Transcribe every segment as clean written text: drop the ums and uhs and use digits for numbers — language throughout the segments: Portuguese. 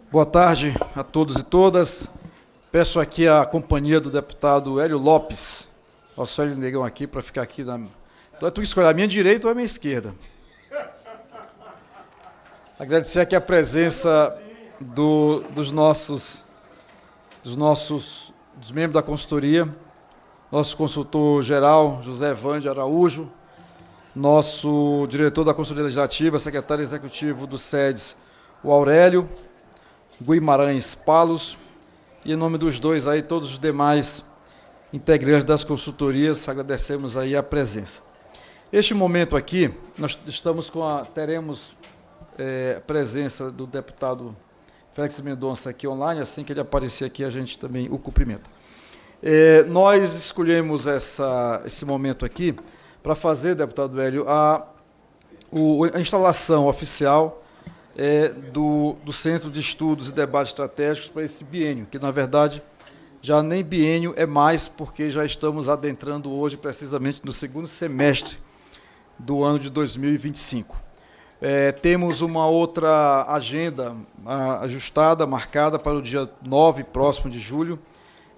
Boa tarde a todos e todas. Peço aqui a companhia do deputado Hélio Lopes, nosso Hélio Negão aqui, para ficar aqui na... Então, tu escolher a minha direita ou a minha esquerda. Agradecer aqui a presença dos membros da consultoria, nosso consultor geral, José Vande Araújo, nosso diretor da consultoria legislativa, secretário executivo do SEDES, o Aurélio Guimarães Palos, e em nome dos dois aí, todos os demais integrantes das consultorias, agradecemos aí a presença. Este momento aqui, nós estamos teremos a presença do deputado Félix Mendonça aqui online, assim que ele aparecer aqui a gente também o cumprimenta. Nós escolhemos esse momento aqui para fazer, deputado Hélio, a instalação oficial do Centro de Estudos e Debates Estratégicos para esse biênio, que na verdade já nem biênio é mais, porque já estamos adentrando hoje precisamente no segundo semestre do ano de 2025. Temos uma outra agenda ajustada, marcada para o dia 9, próximo de julho,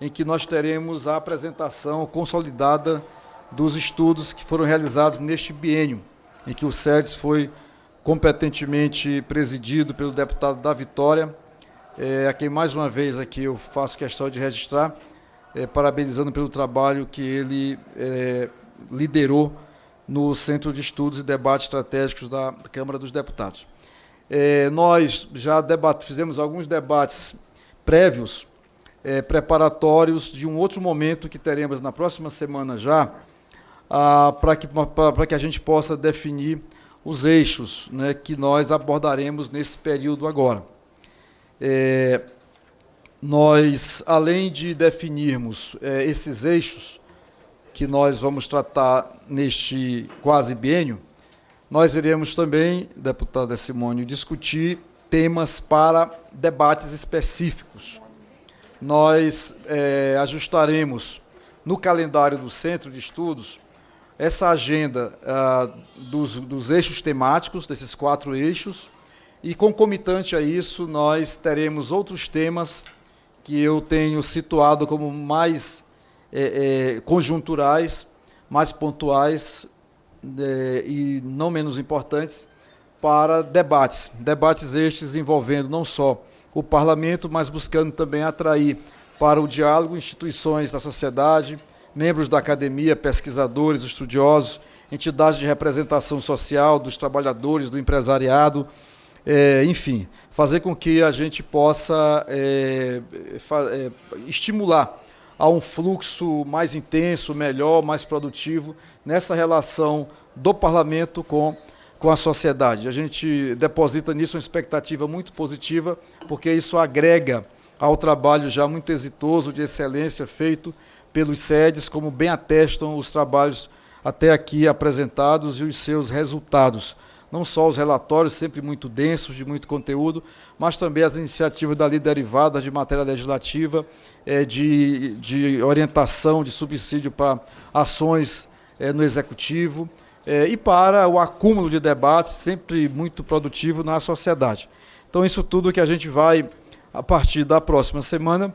em que nós teremos a apresentação consolidada dos estudos que foram realizados neste biênio, em que o SEDES foi competentemente presidido pelo deputado da Vitória, a quem mais uma vez aqui eu faço questão de registrar, parabenizando pelo trabalho que ele liderou no Centro de Estudos e Debates Estratégicos da Câmara dos Deputados. Nós já fizemos alguns debates prévios, preparatórios de um outro momento que teremos na próxima semana já, para que a gente possa definir os eixos, né, que nós abordaremos nesse período agora. Nós, além de definirmos esses eixos que nós vamos tratar neste quase biênio, nós iremos também, deputada Simone, discutir temas para debates específicos. Nós ajustaremos no calendário do Centro de Estudos essa agenda dos eixos temáticos, desses 4 eixos, e concomitante a isso, nós teremos outros temas que eu tenho situado como mais conjunturais, mais pontuais e não menos importantes para debates. Debates estes envolvendo não só o parlamento, mas buscando também atrair para o diálogo instituições da sociedade, membros da academia, pesquisadores, estudiosos, entidades de representação social, dos trabalhadores, do empresariado, enfim, fazer com que a gente possa estimular a um fluxo mais intenso, melhor, mais produtivo, nessa relação do parlamento com a sociedade. A gente deposita nisso uma expectativa muito positiva, porque isso agrega ao trabalho já muito exitoso, de excelência, feito pelos SEDES, como bem atestam os trabalhos até aqui apresentados e os seus resultados. Não só os relatórios, sempre muito densos, de muito conteúdo, mas também as iniciativas dali derivadas de matéria legislativa, de orientação, de subsídio para ações no Executivo, e para o acúmulo de debates, sempre muito produtivo na sociedade. Então, isso tudo que a gente vai, a partir da próxima semana,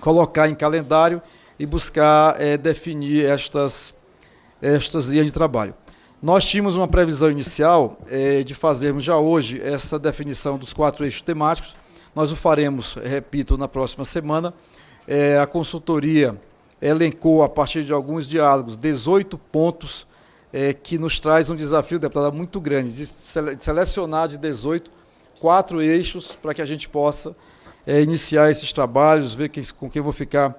colocar em calendário e buscar definir estas linhas de trabalho. Nós tínhamos uma previsão inicial de fazermos já hoje essa definição dos 4 eixos temáticos. Nós o faremos, repito, na próxima semana. A consultoria elencou, a partir de alguns diálogos, 18 pontos que nos traz um desafio, deputada, muito grande, de selecionar de 18, 4 eixos para que a gente possa iniciar esses trabalhos, ver com quem vou ficar,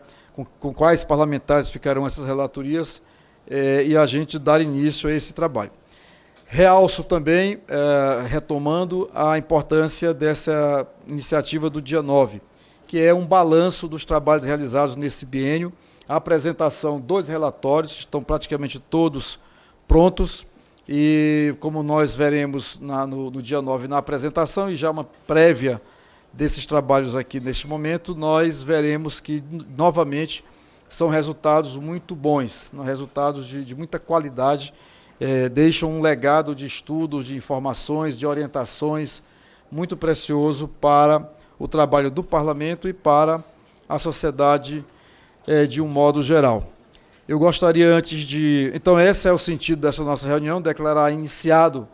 com quais parlamentares ficarão essas relatorias, e a gente dar início a esse trabalho. Realço também, retomando, a importância dessa iniciativa do dia 9, que é um balanço dos trabalhos realizados nesse biênio, a apresentação dos relatórios, estão praticamente todos prontos, e como nós veremos no dia 9 na apresentação, e já uma prévia desses trabalhos aqui neste momento, nós veremos que, novamente, são resultados muito bons, resultados de muita qualidade, deixam um legado de estudos, de informações, de orientações muito precioso para o trabalho do parlamento e para a sociedade de um modo geral. Eu gostaria antes de... Então, esse é o sentido dessa nossa reunião, declarar iniciado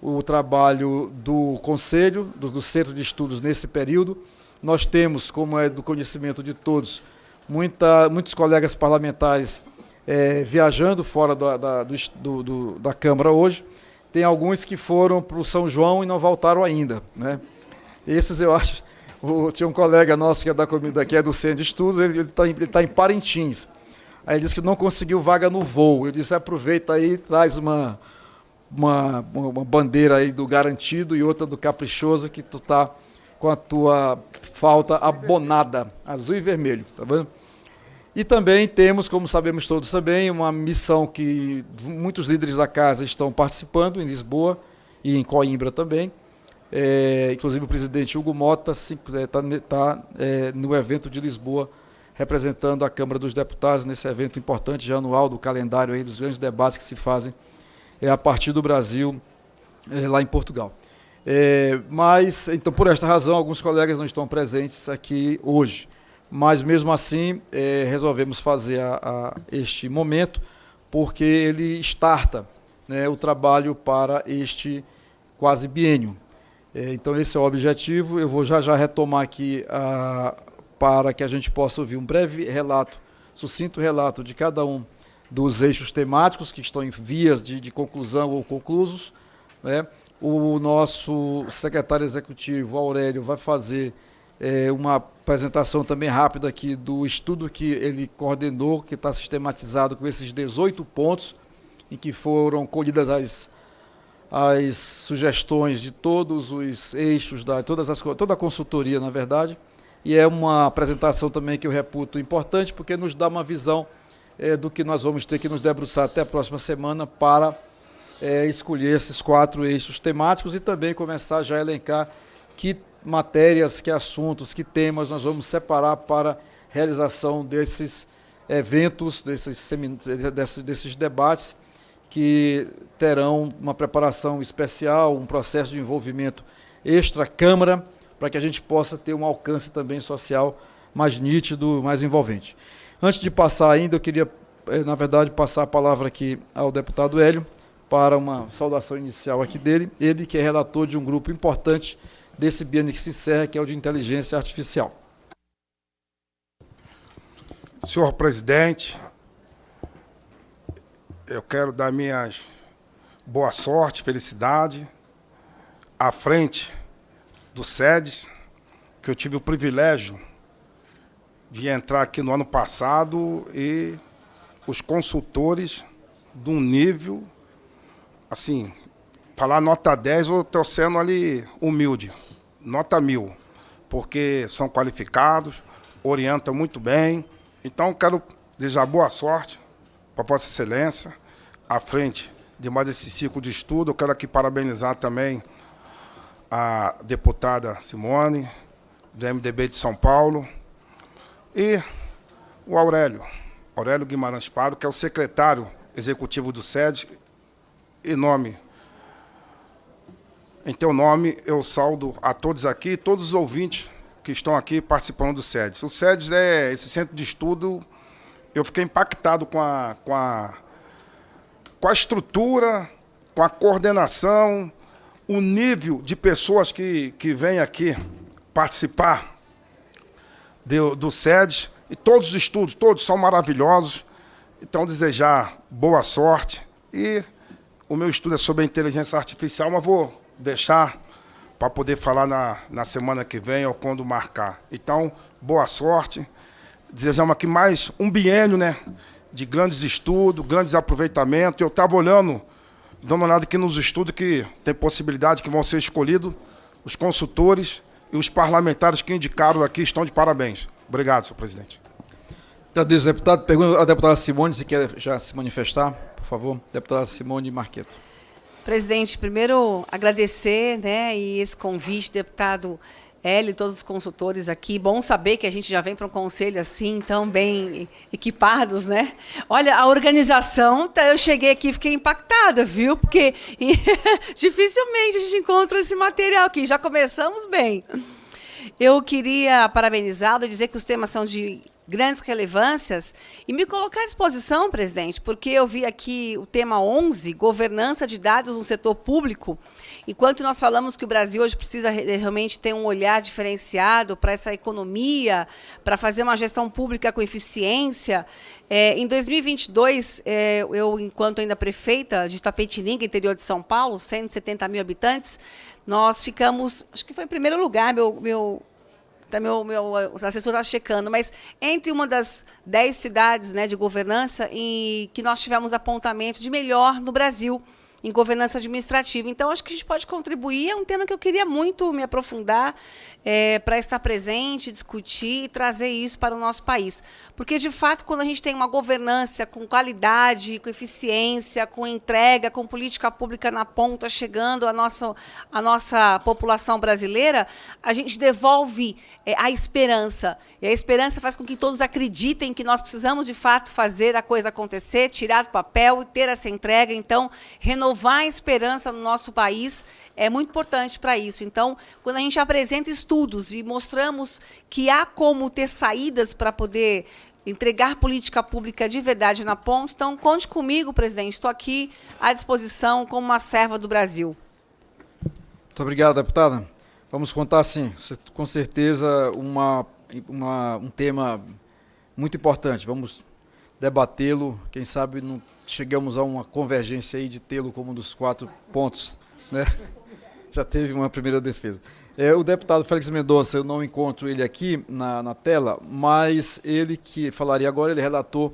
o trabalho do Conselho, do Centro de Estudos nesse período. Nós temos, como é do conhecimento de todos, muitos colegas parlamentares viajando fora da Câmara hoje. Tem alguns que foram para o São João e não voltaram ainda, né? Esses eu acho... Tinha um colega nosso que é da comida, que é do Centro de Estudos, ele tá em Parintins. Aí ele disse que não conseguiu vaga no voo. Eu disse, aproveita aí, traz uma bandeira aí do garantido e outra do caprichoso, que tu tá com a tua falta abonada, azul e vermelho, tá vendo? E também temos, como sabemos todos também, uma missão que muitos líderes da casa estão participando em Lisboa e em Coimbra também. Inclusive o presidente Hugo Mota está no evento de Lisboa, representando a Câmara dos Deputados, nesse evento importante já anual do calendário aí, dos grandes debates que se fazem a partir do Brasil, lá em Portugal. Mas, então, por esta razão, alguns colegas não estão presentes aqui hoje. Mas, mesmo assim, resolvemos fazer este momento, porque ele starta, né, o trabalho para este quase biênio. Então, esse é o objetivo. Eu vou já retomar aqui para que a gente possa ouvir um breve relato, sucinto relato de cada um dos eixos temáticos que estão em vias de conclusão ou conclusos, né? O nosso secretário executivo, Aurélio, vai fazer uma apresentação também rápida aqui do estudo que ele coordenou, que está sistematizado com esses 18 pontos, em que foram colhidas as sugestões de todos os eixos, toda a consultoria, na verdade, e é uma apresentação também que eu reputo importante, porque nos dá uma visão do que nós vamos ter que nos debruçar até a próxima semana para escolher esses 4 eixos temáticos e também começar já a elencar que matérias, que assuntos, que temas nós vamos separar para realização desses eventos, desses debates, que terão uma preparação especial, um processo de envolvimento extra-Câmara, para que a gente possa ter um alcance também social mais nítido, mais envolvente. Antes de passar ainda, eu queria, na verdade, passar a palavra aqui ao deputado Hélio, para uma saudação inicial aqui dele, ele que é relator de um grupo importante desse biênio que se encerra, que é o de inteligência artificial. Senhor presidente, eu quero dar minhas boa sorte, felicidade, à frente do SEDES, que eu tive o privilégio de entrar aqui no ano passado e os consultores de um nível, assim, falar nota 10, eu estou sendo ali humilde, nota 1000, porque são qualificados, orientam muito bem. Então, quero desejar boa sorte para Vossa Excelência, à frente de mais esse ciclo de estudo. Eu quero aqui parabenizar também a deputada Simone, do MDB de São Paulo, e o Aurélio Guimarães Prado, que é o secretário executivo do SEDES. Em teu nome, eu saúdo a todos aqui, todos os ouvintes que estão aqui participando do SEDES. O SEDES é esse centro de estudo. Eu fiquei impactado com a estrutura, com a coordenação, o nível de pessoas que vêm aqui participar do SEDES, e todos os estudos, todos são maravilhosos. Então, desejar boa sorte. E o meu estudo é sobre a inteligência artificial, mas vou deixar para poder falar na semana que vem ou quando marcar. Então, boa sorte. Desejamos aqui mais um biênio, né, de grandes estudos, grandes aproveitamentos. Eu estava olhando, dando uma olhada aqui nos estudos que tem possibilidade que vão ser escolhidos, os consultores e os parlamentares que indicaram aqui estão de parabéns. Obrigado, senhor presidente. Agradeço, deputado. Pergunta à deputada Simone, se quer já se manifestar, por favor. Deputada Simone Marqueto. Presidente, primeiro agradecer, né, e esse convite, deputado Hélio e todos os consultores aqui. Bom saber que a gente já vem para um conselho assim, tão bem equipados, né? Olha, a organização, eu cheguei aqui e fiquei impactada, viu? Porque dificilmente a gente encontra esse material aqui. Já começamos bem. Eu queria parabenizá-lo e dizer que os temas são de grandes relevâncias e me colocar à disposição, presidente, porque eu vi aqui o tema 11, governança de dados no setor público. Enquanto nós falamos que o Brasil hoje precisa realmente ter um olhar diferenciado para essa economia, para fazer uma gestão pública com eficiência, em 2022, eu, enquanto ainda prefeita de Itapetininga, interior de São Paulo, 170 mil habitantes, nós ficamos, acho que foi em primeiro lugar, meu assessor está checando, mas entre uma das 10 cidades, né, de governança em que nós tivemos apontamento de melhor no Brasil, em governança administrativa. Então, acho que a gente pode contribuir. É um tema que eu queria muito me aprofundar, para estar presente, discutir e trazer isso para o nosso país. Porque, de fato, quando a gente tem uma governança com qualidade, com eficiência, com entrega, com política pública na ponta, chegando à nossa população brasileira, a gente devolve a esperança. E a esperança faz com que todos acreditem que nós precisamos, de fato, fazer a coisa acontecer, tirar do papel e ter essa entrega. Então, renovar a esperança no nosso país é muito importante para isso. Então, quando a gente apresenta estudos e mostramos que há como ter saídas para poder entregar política pública de verdade na ponta, então, conte comigo, presidente. Estou aqui à disposição como uma serva do Brasil. Muito obrigado, deputada. Vamos contar, sim, com certeza, um tema muito importante. Vamos debatê-lo, quem sabe não chegamos a uma convergência aí de tê-lo como um dos 4 pontos, né? Já teve uma primeira defesa. O deputado Félix Mendonça, eu não encontro ele aqui na tela, mas ele que falaria agora, ele é relator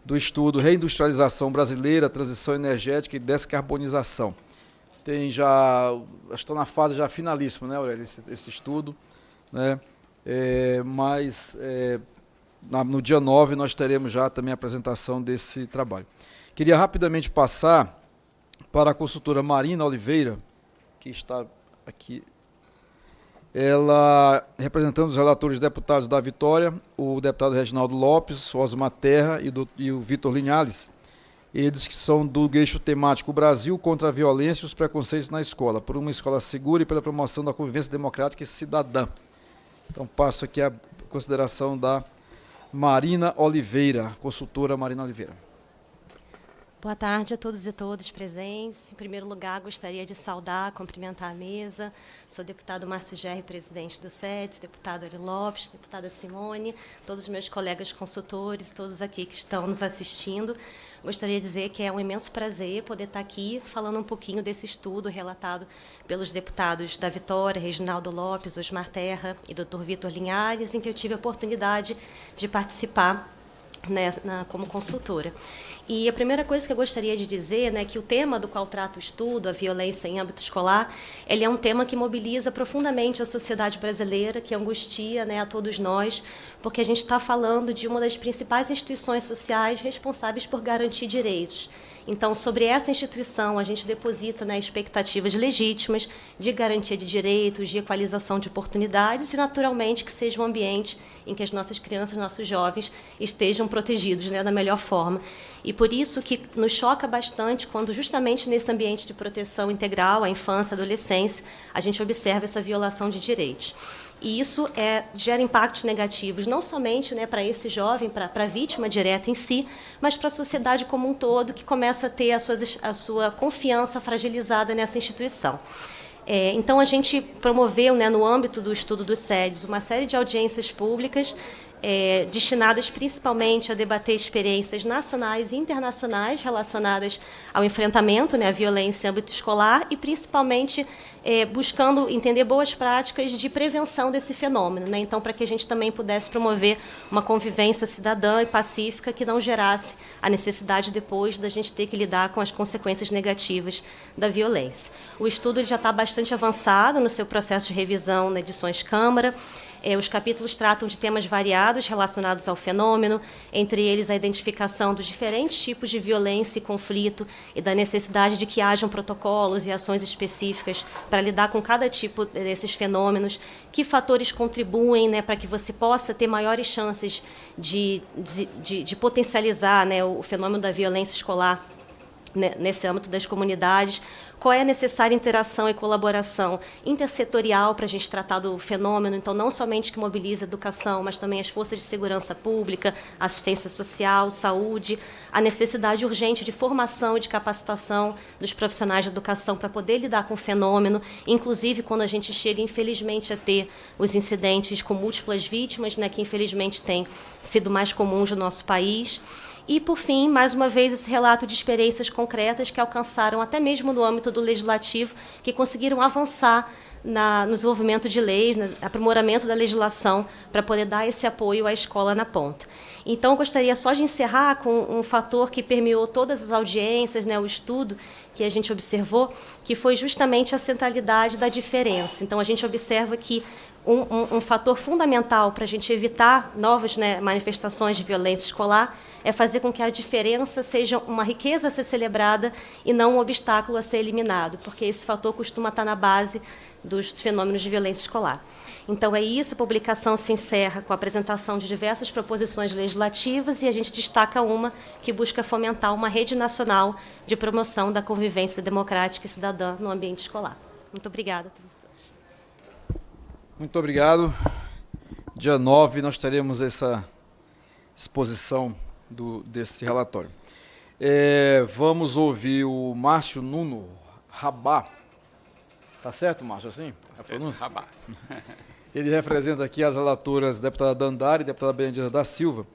do estudo Reindustrialização Brasileira, Transição Energética e Descarbonização. Tem já, acho que está na fase já finalíssima, né, Aurélio, esse estudo, né? No dia 9 nós teremos já também a apresentação desse trabalho. Queria rapidamente passar para a consultora Marina Oliveira, que está aqui, ela representando os relatores deputados da Vitória, o deputado Reginaldo Lopes, o Osmar Terra e o Vitor Linhares, eles que são do eixo temático Brasil contra a violência e os preconceitos na escola, por uma escola segura e pela promoção da convivência democrática e cidadã. Então passo aqui a consideração da Marina Oliveira, consultora Marina Oliveira. Boa tarde a todos e todas presentes. Em primeiro lugar, gostaria de saudar, cumprimentar a mesa. Sou deputado Márcio Gerri, presidente do SEDES, deputado Ari Lopes, deputada Simone, todos os meus colegas consultores, todos aqui que estão nos assistindo. Gostaria de dizer que é um imenso prazer poder estar aqui falando um pouquinho desse estudo relatado pelos deputados da Vitória, Reginaldo Lopes, Osmar Terra e Dr. Vitor Linhares, em que eu tive a oportunidade de participar como consultora. E a primeira coisa que eu gostaria de dizer, né, que o tema do qual trata o estudo, a violência em âmbito escolar, ele é um tema que mobiliza profundamente a sociedade brasileira, que angustia, né, a todos nós, porque a gente está falando de uma das principais instituições sociais responsáveis por garantir direitos. Então, sobre essa instituição, a gente deposita, né, expectativas legítimas de garantia de direitos, de equalização de oportunidades e, naturalmente, que seja um ambiente em que as nossas crianças, nossos jovens estejam protegidos, né, da melhor forma. E por isso que nos choca bastante quando, justamente nesse ambiente de proteção integral, a infância, a adolescência, a gente observa essa violação de direitos. E isso gera impactos negativos, não somente, né, para esse jovem, para a vítima direta em si, mas para a sociedade como um todo, que começa a ter a sua confiança fragilizada nessa instituição. Então, a gente promoveu, né, no âmbito do estudo dos SEDES, uma série de audiências públicas destinadas principalmente a debater experiências nacionais e internacionais relacionadas ao enfrentamento, né, à violência em âmbito escolar e, principalmente, buscando entender boas práticas de prevenção desse fenômeno, né? Então, para que a gente também pudesse promover uma convivência cidadã e pacífica que não gerasse a necessidade depois da gente ter que lidar com as consequências negativas da violência. O estudo ele já está bastante avançado no seu processo de revisão na edições Câmara. Os capítulos tratam de temas variados relacionados ao fenômeno, entre eles a identificação dos diferentes tipos de violência e conflito e da necessidade de que hajam protocolos e ações específicas para lidar com cada tipo desses fenômenos, que fatores contribuem, né, para que você possa ter maiores chances de potencializar, né, o fenômeno da violência escolar nesse âmbito das comunidades, qual é a necessária interação e colaboração intersetorial para a gente tratar do fenômeno, então não somente que mobiliza a educação, mas também as forças de segurança pública, assistência social, saúde, a necessidade urgente de formação e de capacitação dos profissionais de educação para poder lidar com o fenômeno, inclusive quando a gente chega, infelizmente, a ter os incidentes com múltiplas vítimas, né, que infelizmente tem sido mais comuns no nosso país. E, por fim, mais uma vez, esse relato de experiências concretas que alcançaram, até mesmo no âmbito do legislativo, que conseguiram avançar no desenvolvimento de leis, no aprimoramento da legislação, para poder dar esse apoio à escola na ponta. Então, eu gostaria só de encerrar com um fator que permeou todas as audiências, né, o estudo que a gente observou, que foi justamente a centralidade da diferença. Então, a gente observa que um fator fundamental para a gente evitar novas, né, manifestações de violência escolar é fazer com que a diferença seja uma riqueza a ser celebrada e não um obstáculo a ser eliminado, porque esse fator costuma estar na base dos fenômenos de violência escolar. Então, é isso, a publicação se encerra com a apresentação de diversas proposições legislativas e a gente destaca uma que busca fomentar uma rede nacional de promoção da convivência democrática e cidadã no ambiente escolar. Muito obrigada a todos e todas. Muito obrigado. Dia 9 nós teremos essa exposição desse relatório. Vamos ouvir o Márcio Nuno Rabá. Tá certo, Márcio, assim? Tá certo, Rabá. Ele representa aqui as relatoras deputada Dandara e deputada Benedita da Silva,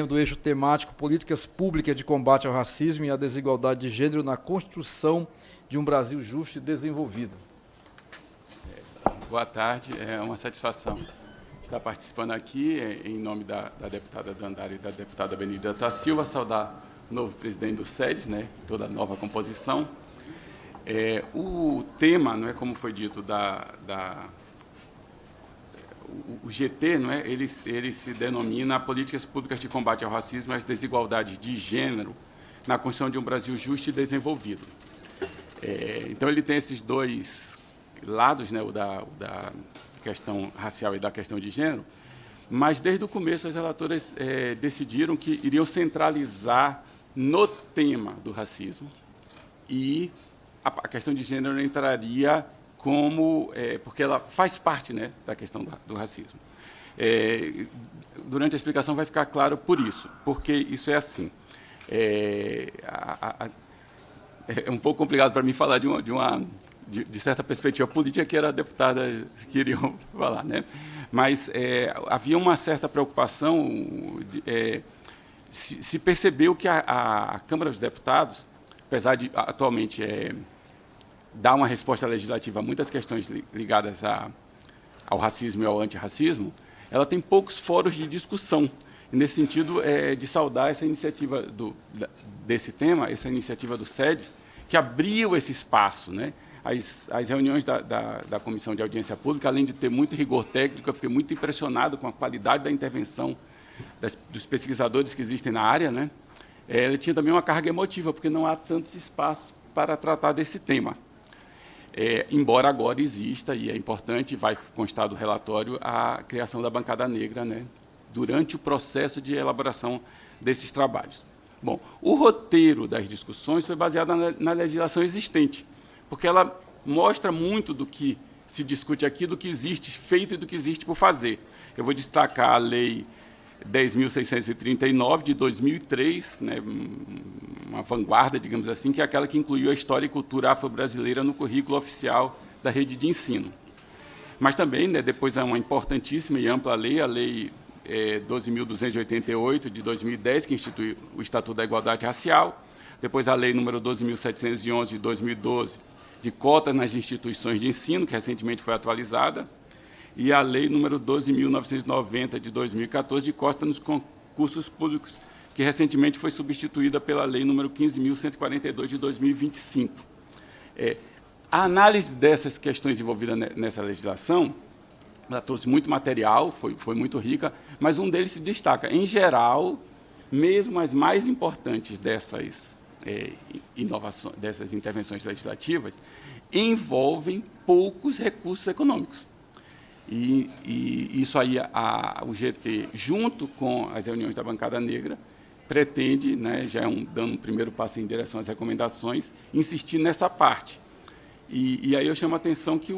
do eixo temático Políticas Públicas de Combate ao Racismo e à Desigualdade de Gênero na Construção de um Brasil Justo e Desenvolvido. Boa tarde, é uma satisfação estar participando aqui em nome da deputada Dandara e da deputada Benedita da Silva, saudar o novo presidente do SEDES, né, toda a nova composição. O tema, não é, como foi dito, o GT, não é, ele se denomina Políticas Públicas de Combate ao Racismo e às Desigualdades de Gênero na Construção de um Brasil Justo e Desenvolvido. Então, ele tem esses dois lados, né, o da questão racial e da questão de gênero, mas desde o começo as relatoras decidiram que iriam centralizar no tema do racismo e a questão de gênero entraria como, porque ela faz parte, né, da questão do racismo. Durante a explicação vai ficar claro por isso, porque isso é assim. É um pouco complicado para mim falar de certa perspectiva política que era a deputada queriam falar, né? Mas havia uma certa preocupação, se percebeu que a Câmara dos Deputados, apesar de atualmente dar uma resposta legislativa a muitas questões ligadas ao racismo e ao antirracismo, ela tem poucos fóruns de discussão. E, nesse sentido, de saudar essa iniciativa desse tema, essa iniciativa do SEDES, que abriu esse espaço, né? As reuniões da Comissão de Audiência Pública, além de ter muito rigor técnico, eu fiquei muito impressionado com a qualidade da intervenção dos pesquisadores que existem na área, né? Ele tinha também uma carga emotiva, porque não há tantos espaços para tratar desse tema. Embora agora exista, e é importante, vai constar do relatório, a criação da bancada negra, né, durante o processo de elaboração desses trabalhos. Bom, o roteiro das discussões foi baseado na legislação existente, porque ela mostra muito do que se discute aqui, do que existe feito e do que existe por fazer. Eu vou destacar a Lei 10.639, de 2003, né, uma vanguarda, digamos assim, que é aquela que incluiu a história e cultura afro-brasileira no currículo oficial da rede de ensino. Mas também, né, depois é uma importantíssima e ampla lei, a Lei 12.288, de 2010, que institui o Estatuto da Igualdade Racial. Depois a Lei número 12.711, de 2012, de cotas nas instituições de ensino, que recentemente foi atualizada. E a Lei número 12.990, de 2014, de cotas nos concursos públicos, que recentemente foi substituída pela Lei número 15.142, de 2025. A análise dessas questões envolvidas nessa legislação, ela trouxe muito material, foi muito rica, mas um deles se destaca. Em geral, mesmo as mais importantes dessas inovações, dessas intervenções legislativas, envolvem poucos recursos econômicos. E isso aí, o GT, junto com as reuniões da bancada negra, pretende, né, já dando um primeiro passo em direção às recomendações, insistir nessa parte. E aí eu chamo a atenção que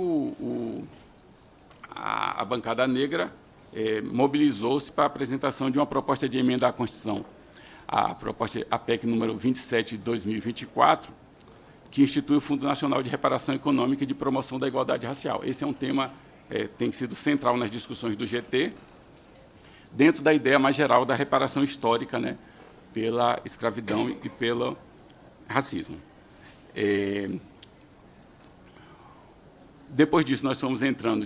a bancada negra mobilizou-se para a apresentação de uma proposta de emenda à Constituição, a proposta PEC número 27 de 2024, que institui o Fundo Nacional de Reparação Econômica e de Promoção da Igualdade Racial. Esse é um tema que tem sido central nas discussões do GT, dentro da ideia mais geral da reparação histórica, né, pela escravidão e pelo racismo. Depois disso, nós fomos entrando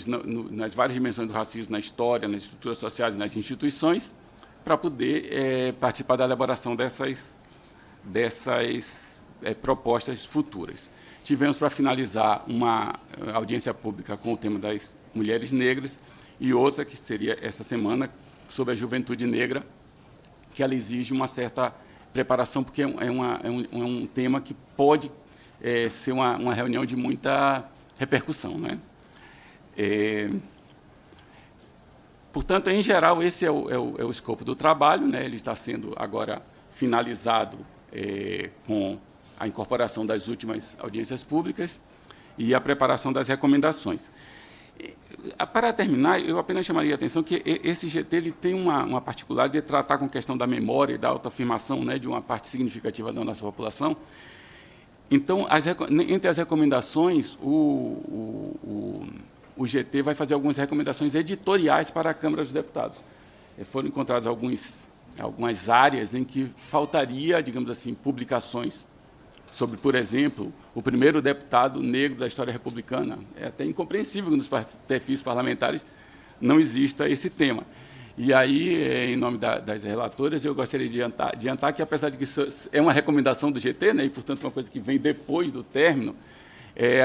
nas várias dimensões do racismo, na história, nas estruturas sociais e nas instituições, para poder participar da elaboração dessas propostas futuras. Tivemos, para finalizar, uma audiência pública com o tema das mulheres negras e outra, que seria essa semana, sobre a juventude negra, que ela exige uma certa preparação, porque é um tema que pode ser uma reunião de muita repercussão, né? Portanto, em geral, esse é o escopo do trabalho, né? Ele está sendo agora finalizado com a incorporação das últimas audiências públicas e a preparação das recomendações. Para terminar, eu apenas chamaria a atenção que esse GT ele tem uma particularidade de tratar com a questão da memória e da autoafirmação, né, de uma parte significativa da nossa população. Então, entre as recomendações, o GT vai fazer algumas recomendações editoriais para a Câmara dos Deputados. Foram encontradas algumas áreas em que faltaria, digamos assim, publicações sobre, por exemplo, o primeiro deputado negro da história republicana. É até incompreensível que nos perfis parlamentares não exista esse tema. E aí, em nome das relatoras, eu gostaria de adiantar que, apesar de que isso é uma recomendação do GT, né, e, portanto, uma coisa que vem depois do término,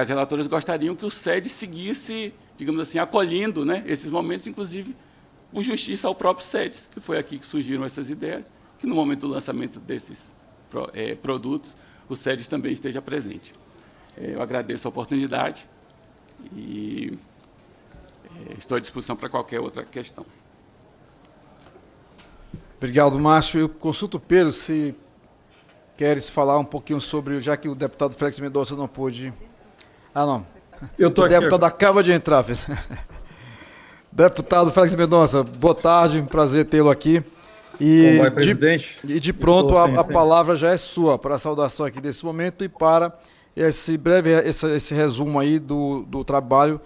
as relatoras gostariam que o SED seguisse, digamos assim, acolhendo, né, esses momentos, inclusive, com justiça ao próprio SEDES, que foi aqui que surgiram essas ideias, que no momento do lançamento desses produtos, o SEDES também esteja presente. Eu agradeço a oportunidade e estou à disposição para qualquer outra questão. Obrigado, Márcio. Eu consulto o Pedro se queres falar um pouquinho sobre, já que o deputado Félix Mendonça não pôde... Ah, não. Eu estou o aqui. deputado acaba de entrar. Deputado Félix Mendonça, boa tarde, um prazer tê-lo aqui. Como vai, presidente? De pronto, a palavra já é sua para a saudação aqui desse momento e para esse resumo aí do trabalho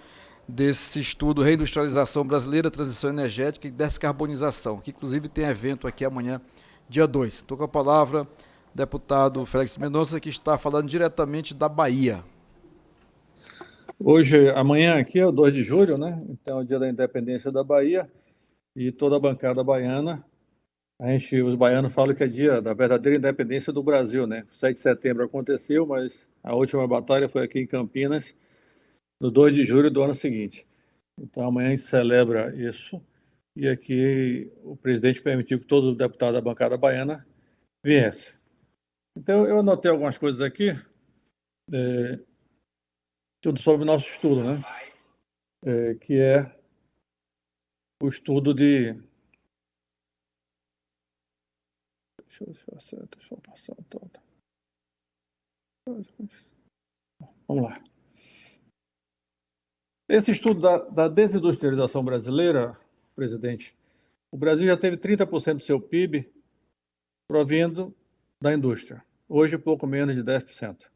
desse estudo Reindustrialização Brasileira, Transição Energética e Descarbonização, que inclusive tem evento aqui amanhã, dia 2. Estou com a palavra, deputado Félix Mendonça, que está falando diretamente da Bahia. Amanhã aqui é o 2 de julho, né? Então é o dia da independência da Bahia e toda a bancada baiana, os baianos falam que é dia da verdadeira independência do Brasil, né? O 7 de setembro aconteceu, mas a última batalha foi aqui em Campinas, no 2 de julho do ano seguinte. Então, amanhã a gente celebra isso, e aqui o presidente permitiu que todos os deputados da bancada baiana viessem. Então, eu anotei algumas coisas aqui, tudo sobre o nosso estudo, né? Que é o estudo de... Deixa eu ver se eu acerto a informação toda. Vamos lá. Esse estudo da desindustrialização brasileira, presidente, o Brasil já teve 30% do seu PIB provindo da indústria. Hoje, pouco menos de 10%.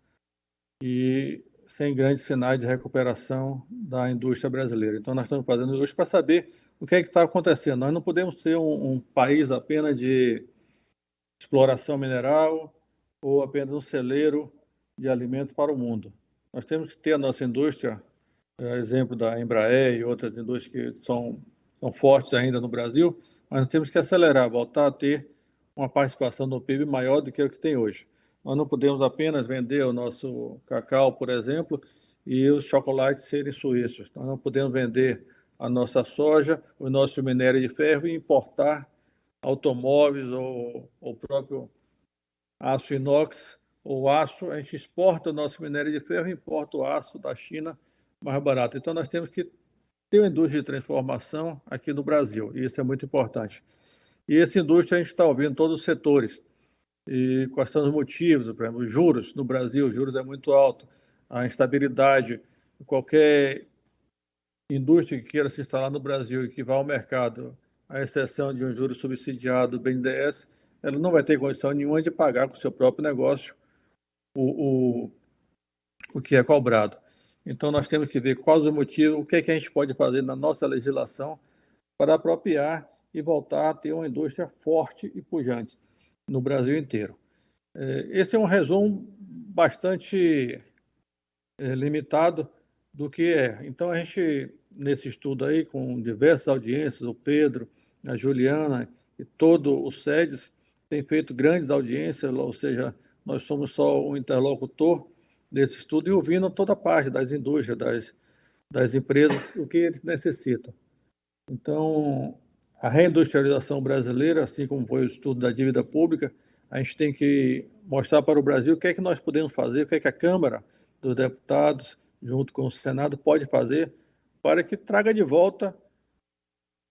E sem grandes sinais de recuperação da indústria brasileira. Então, nós estamos fazendo hoje para saber o que é que está acontecendo. Nós não podemos ser um país apenas de exploração mineral ou apenas um celeiro de alimentos para o mundo. Nós temos que ter a nossa indústria, exemplo da Embraer e outras indústrias que são fortes ainda no Brasil, mas nós temos que acelerar, voltar a ter uma participação no PIB maior do que o que tem hoje. Nós não podemos apenas vender o nosso cacau, por exemplo, e os chocolates serem suíços. Nós não podemos vender a nossa soja, o nosso minério de ferro e importar automóveis ou o próprio aço inox ou aço. A gente exporta o nosso minério de ferro e importa o aço da China mais barato. Então, nós temos que ter uma indústria de transformação aqui no Brasil, e isso é muito importante. E essa indústria a gente está ouvindo todos os setores. E quais são os motivos? Por exemplo, os juros no Brasil, os juros é muito alto, a instabilidade, qualquer indústria que queira se instalar no Brasil e que vá ao mercado, à exceção de um juro subsidiado do BNDES, ela não vai ter condição nenhuma de pagar com o seu próprio negócio o, o que é cobrado. Então, nós temos que ver quais os motivos, o que é que a gente pode fazer na nossa legislação para apropriar e voltar a ter uma indústria forte e pujante no Brasil inteiro. Esse é um resumo bastante limitado do que é. Então, a gente, nesse estudo aí, com diversas audiências, o Pedro, a Juliana e todo o SEDES tem feito grandes audiências, ou seja, nós somos só o interlocutor desse estudo e ouvindo toda a parte das indústrias, das empresas, o que eles necessitam. Então, a reindustrialização brasileira, assim como foi o estudo da dívida pública, a gente tem que mostrar para o Brasil o que é que nós podemos fazer, o que é que a Câmara dos Deputados, junto com o Senado, pode fazer para que traga de volta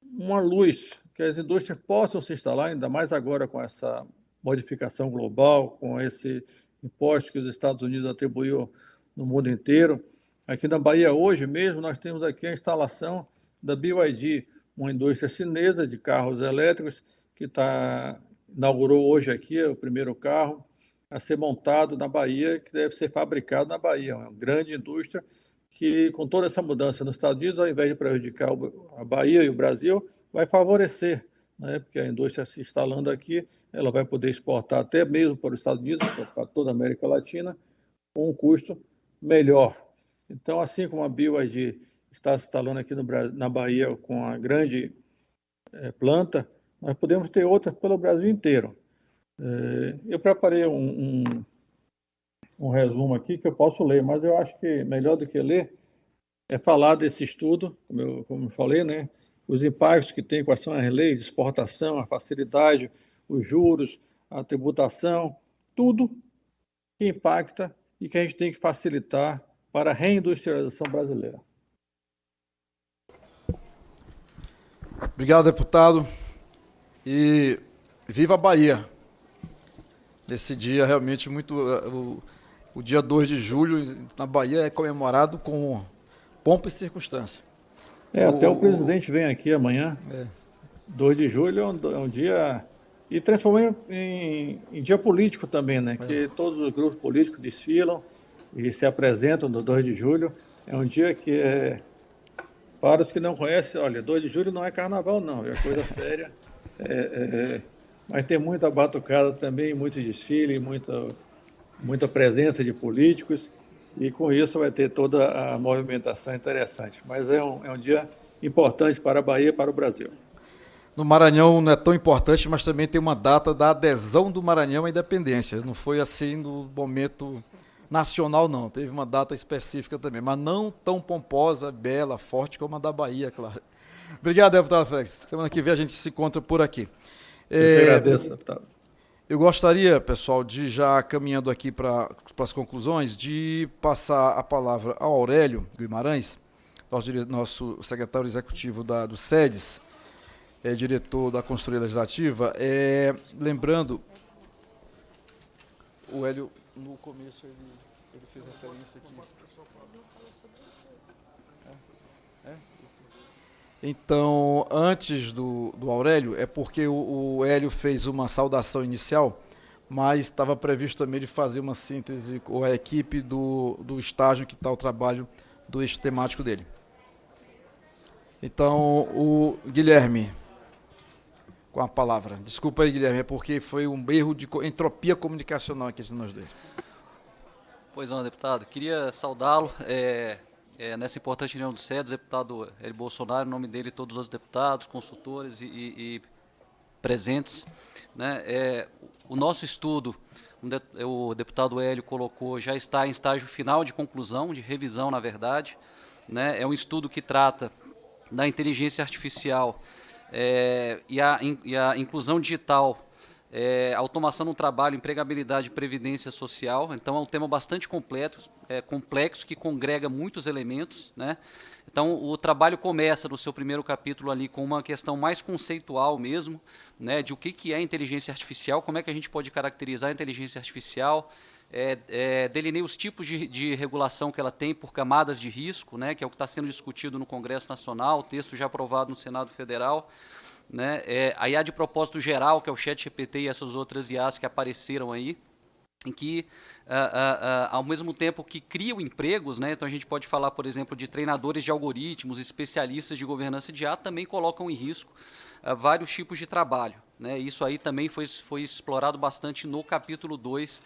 uma luz, que as indústrias possam se instalar, ainda mais agora com essa modificação global, com esse imposto que os Estados Unidos atribuiu no mundo inteiro. Aqui na Bahia, hoje mesmo, nós temos aqui a instalação da BYD, uma indústria chinesa de carros elétricos, que inaugurou hoje aqui o primeiro carro a ser montado na Bahia, que deve ser fabricado na Bahia. É uma grande indústria que, com toda essa mudança nos Estados Unidos, ao invés de prejudicar a Bahia e o Brasil, vai favorecer, né? Porque a indústria se instalando aqui, ela vai poder exportar até mesmo para os Estados Unidos, para toda a América Latina, com um custo melhor. Então, assim como a BYD está se instalando aqui na Bahia com a grande planta, nós podemos ter outras pelo Brasil inteiro. Eu preparei um resumo aqui que eu posso ler, mas eu acho que melhor do que ler é falar desse estudo, como eu falei, né? Os impactos que tem, quais são as leis de exportação, a facilidade, os juros, a tributação, tudo que impacta e que a gente tem que facilitar para a reindustrialização brasileira. Obrigado, deputado. E viva a Bahia! Nesse dia realmente muito... O dia 2 de julho na Bahia é comemorado com pompa e circunstância. Até o presidente vem aqui amanhã. 2 de julho é um dia... E transformou em dia político também, né? Que todos os grupos políticos desfilam e se apresentam no 2 de julho. É um dia que para os que não conhecem, olha, 2 de julho não é carnaval não, é coisa séria. Mas tem muita batucada também, muito desfile, muita presença de políticos, e com isso vai ter toda a movimentação interessante. Mas é um dia importante para a Bahia e para o Brasil. No Maranhão não é tão importante, mas também tem uma data da adesão do Maranhão à independência. Não foi assim no momento nacional, não. Teve uma data específica também, mas não tão pomposa, bela, forte como a da Bahia, claro. Obrigado, deputado Félix. Semana que vem a gente se encontra por aqui. Eu que agradeço, deputado. Eu gostaria, pessoal, de já caminhando aqui para as conclusões, de passar a palavra ao Aurélio Guimarães, nosso secretário executivo do SEDES, diretor da Consultoria Legislativa. Lembrando, o Hélio, no começo, ele fez referência aqui. Então, antes do Aurélio, é porque o Hélio fez uma saudação inicial, mas estava previsto também ele fazer uma síntese com a equipe do estágio que está o trabalho do eixo temático dele. Então, o Guilherme, com a palavra. Desculpa aí, Guilherme, é porque foi um erro de entropia comunicacional aqui entre nós dois. Pois não, deputado. Queria saudá-lo nessa importante reunião do SEDES, deputado Hélio Bolsonaro, em nome dele e todos os deputados, consultores e presentes. Né? O nosso estudo, o deputado Hélio colocou, já está em estágio final de conclusão, de revisão, na verdade. Né? É um estudo que trata da inteligência artificial e a inclusão digital, automação no trabalho, empregabilidade e previdência social. Então, é um tema bastante complexo que congrega muitos elementos, né? Então, o trabalho começa no seu primeiro capítulo ali com uma questão mais conceitual mesmo, né, de o que é inteligência artificial, como é que a gente pode caracterizar a inteligência artificial, delineia os tipos de regulação que ela tem por camadas de risco, né, que é o que está sendo discutido no Congresso Nacional, o texto já aprovado no Senado Federal, né, a IA de propósito geral, que é o ChatGPT e essas outras IAs que apareceram aí, em que, ao mesmo tempo que criam empregos, né, então a gente pode falar, por exemplo, de treinadores de algoritmos, especialistas de governança de IA, também colocam em risco vários tipos de trabalho. Né, isso aí também foi explorado bastante no capítulo 2,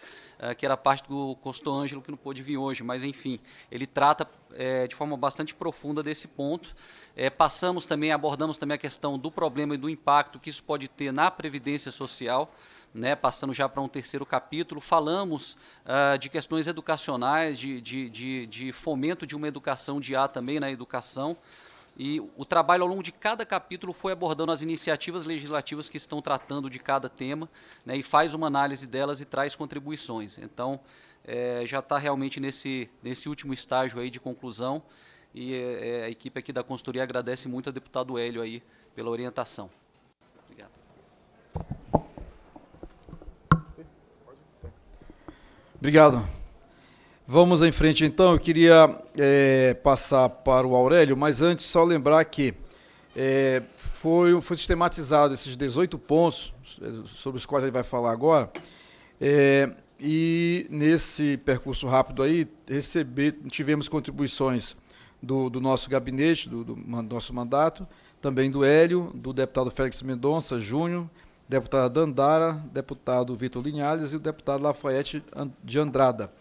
que era parte do Costo-Ângelo, que não pôde vir hoje, mas, enfim, ele trata de forma bastante profunda desse ponto. Abordamos também a questão do problema e do impacto que isso pode ter na Previdência Social, né, passando já para um terceiro capítulo. Falamos de questões educacionais, de fomento de uma educação de IA também na educação. E o trabalho ao longo de cada capítulo foi abordando as iniciativas legislativas que estão tratando de cada tema, né, e faz uma análise delas e traz contribuições. Então, já está realmente nesse último estágio aí de conclusão, e a equipe aqui da consultoria agradece muito ao deputado Hélio aí pela orientação. Obrigado. Obrigado. Vamos em frente, então. Eu queria passar para o Aurélio, mas antes só lembrar que foi sistematizado esses 18 pontos, sobre os quais ele vai falar agora, e nesse percurso rápido aí, tivemos contribuições do nosso gabinete, do nosso mandato, também do Hélio, do deputado Félix Mendonça Júnior, deputada Dandara, deputado Vitor Linhares e o deputado Lafayette de Andrada,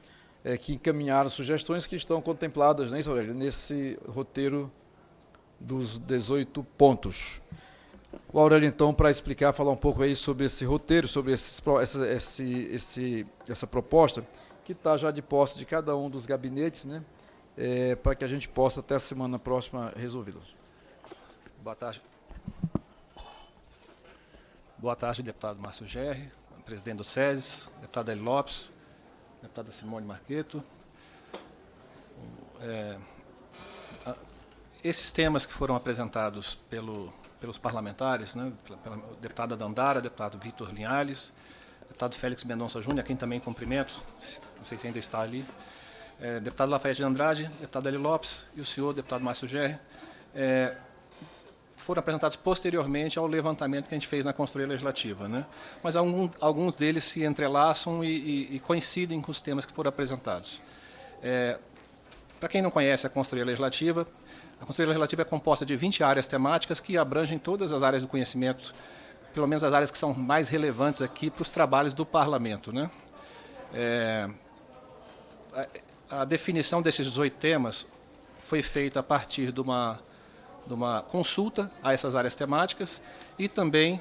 que encaminharam sugestões que estão contempladas, né, Aurélio, nesse roteiro dos 18 pontos. O Aurélio, então, para explicar, falar um pouco aí sobre esse roteiro, sobre essa proposta, que está já de posse de cada um dos gabinetes, né, para que a gente possa, até a semana próxima, resolvê-los. Boa tarde. Boa tarde, deputado Márcio Gerri, presidente do SEDES, deputado Hélio Lopes, deputada Simone Marqueto. Esses temas que foram apresentados pelos parlamentares, né, pela deputada Dandara, deputado Vitor Linhares, deputado Félix Mendonça Júnior, a quem também cumprimento, não sei se ainda está ali, deputado Lafayette de Andrade, deputado Hélio Lopes e o senhor, deputado Márcio Gerri, foram apresentados posteriormente ao levantamento que a gente fez na consultoria legislativa, né? Mas alguns deles se entrelaçam e coincidem com os temas que foram apresentados. Para quem não conhece a consultoria legislativa é composta de 20 áreas temáticas que abrangem todas as áreas do conhecimento, pelo menos as áreas que são mais relevantes aqui para os trabalhos do parlamento, né? A definição desses 18 temas foi feita a partir de uma consulta a essas áreas temáticas e também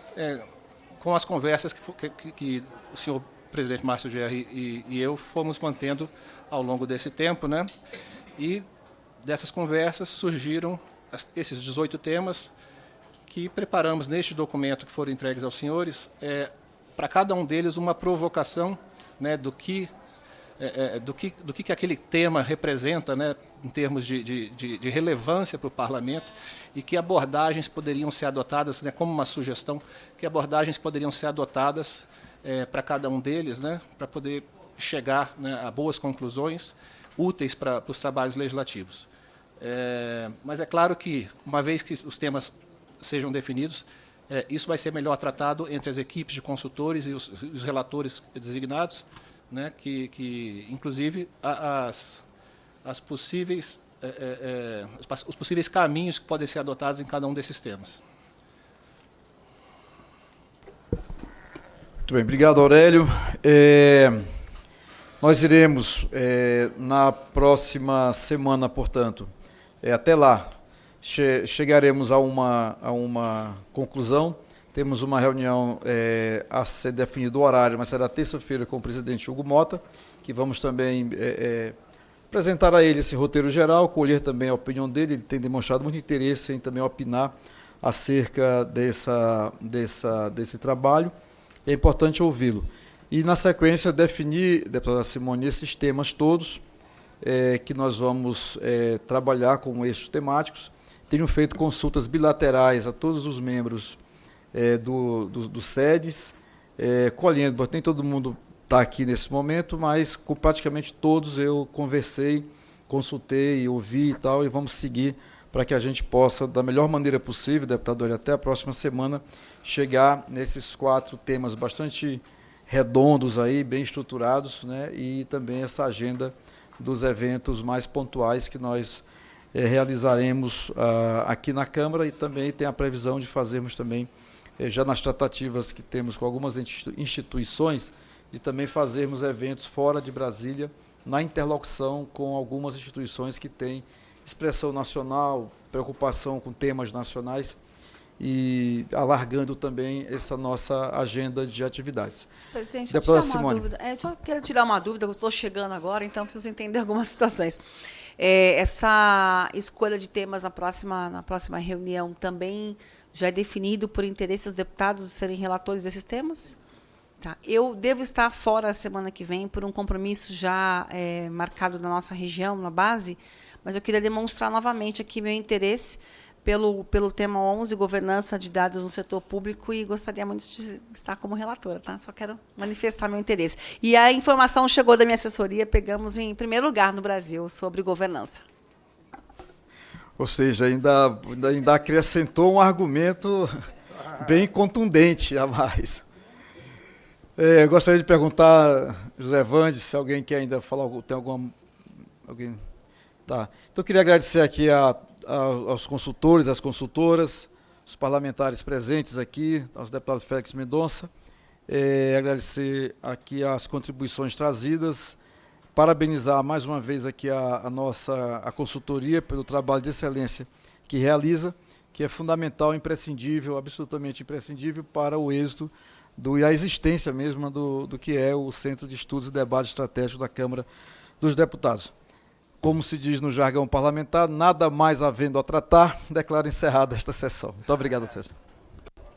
com as conversas que o senhor presidente Márcio Gerri e eu fomos mantendo ao longo desse tempo, né? E dessas conversas surgiram esses 18 temas que preparamos neste documento que foram entregues aos senhores, para cada um deles uma provocação, né, do que aquele tema representa, né, em termos de relevância para o parlamento, e que abordagens poderiam ser adotadas, né, como uma sugestão, que abordagens poderiam ser adotadas para cada um deles, né, para poder chegar, né, a boas conclusões úteis para os trabalhos legislativos. Mas é claro que, uma vez que os temas sejam definidos, isso vai ser melhor tratado entre as equipes de consultores e os relatores designados, né, que inclusive os possíveis caminhos que podem ser adotados em cada um desses temas. Muito bem, obrigado, Aurélio. Nós iremos, na próxima semana, portanto, até lá, chegaremos a uma conclusão. Temos uma reunião a ser definido o horário, mas será terça-feira com o presidente Hugo Mota, que vamos também apresentar a ele esse roteiro geral, colher também a opinião dele. Ele tem demonstrado muito interesse em também opinar acerca desse trabalho. É importante ouvi-lo. E, na sequência, definir, deputada Simone, esses temas todos, que nós vamos trabalhar com eixos temáticos. Tenho feito consultas bilaterais a todos os membros do SEDES, colhendo, nem todo mundo está aqui nesse momento, mas com praticamente todos eu conversei, consultei, ouvi e tal, e vamos seguir para que a gente possa, da melhor maneira possível, deputado, até a próxima semana, chegar nesses 4 temas bastante redondos aí, bem estruturados, né, e também essa agenda dos eventos mais pontuais que nós realizaremos aqui na Câmara, e também tem a previsão de fazermos também, já nas tratativas que temos com algumas instituições, de também fazermos eventos fora de Brasília, na interlocução com algumas instituições que têm expressão nacional, preocupação com temas nacionais, e alargando também essa nossa agenda de atividades. Presidente, Deputada tirar uma Simone. dúvida. Só quero tirar uma dúvida, eu estou chegando agora, então preciso entender algumas situações. Essa escolha de temas na próxima reunião também já é definido por interesse dos deputados de serem relatores desses temas? Tá. Eu devo estar fora a semana que vem por um compromisso já marcado na nossa região, na base, mas eu queria demonstrar novamente aqui meu interesse pelo tema 11, governança de dados no setor público, e gostaria muito de estar como relatora, tá? Só quero manifestar meu interesse. E a informação chegou da minha assessoria, pegamos em primeiro lugar no Brasil sobre governança. Ou seja, ainda acrescentou um argumento bem contundente a mais. Eu gostaria de perguntar, José Vandes, se alguém quer ainda falar, tem alguma... Alguém? Tá. Então, eu queria agradecer aqui aos consultores, às consultoras, os parlamentares presentes aqui, aos deputados Félix Mendonça, agradecer aqui as contribuições trazidas, parabenizar mais uma vez aqui a consultoria pelo trabalho de excelência que realiza, que é fundamental, imprescindível, absolutamente imprescindível para o êxito e a existência mesmo do que é o Centro de Estudos e Debates Estratégicos da Câmara dos Deputados. Como se diz no jargão parlamentar, nada mais havendo a tratar, declaro encerrada esta sessão. Muito obrigado, César.